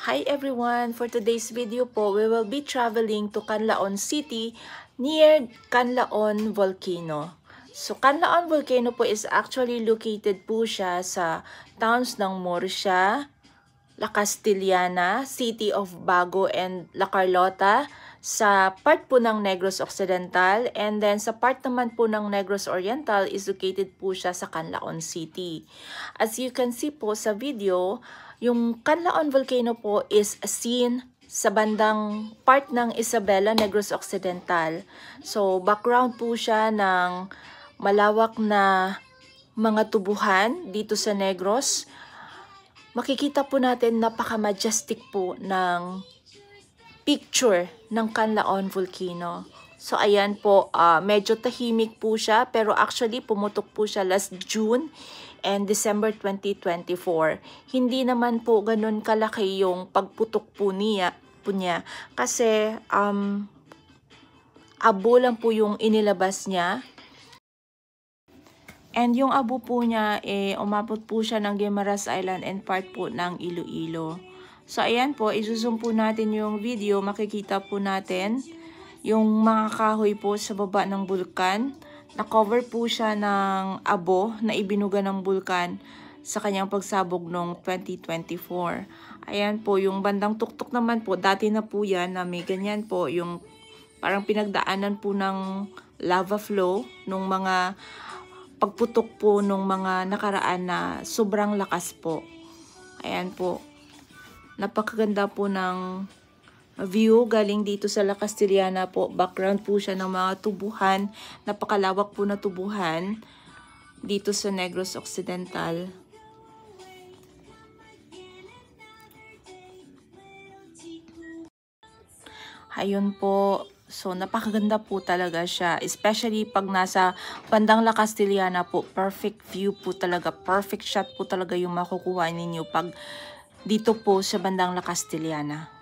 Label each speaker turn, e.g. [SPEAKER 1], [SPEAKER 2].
[SPEAKER 1] Hi everyone! For today's video po, we will be traveling to Canlaon City near Canlaon Volcano. So Canlaon Volcano po is actually located po siya sa towns ng Murcia, La Castellana, City of Bago and La Carlota, sa part po ng Negros Occidental, and then sa part naman po ng Negros Oriental is located po siya sa Canlaon City. As you can see po sa video, yung Canlaon Volcano po is seen sa bandang part ng Isabela, Negros Occidental. So background po siya ng malawak na mga tubuhan dito sa Negros. Makikita po natin napaka-majestic po ng picture ng Canlaon Volcano. So ayan po, medyo tahimik po siya, pero actually pumutok po siya last June and December 2024. Hindi naman po ganun kalaki yung pagputok po niya kasi abo lang po yung inilabas niya. And yung abo po niya, umabot po siya ng Guimaras Island and part po ng Iloilo. So, ayan po, isusum po natin yung video. Makikita po natin yung mga kahoy po sa baba ng bulkan. Na-cover po siya ng abo na ibinuga ng bulkan sa kanyang pagsabog noong 2024. Ayan po, yung bandang tuktok naman po, dati na po yan na may ganyan po, yung parang pinagdaanan po ng lava flow nung mga pagputok po nung mga nakaraan na sobrang lakas po. Ayan po. Napakaganda po ng view galing dito sa La Castellana po. Background po siya ng mga tubuhan. Napakalawak po na tubuhan dito sa Negros Occidental. Ayun po. So, napakaganda po talaga siya. Especially pag nasa bandang La Castellana po. Perfect view po talaga. Perfect shot po talaga yung makukuha ninyo pag dito po sa bandang La Castellana.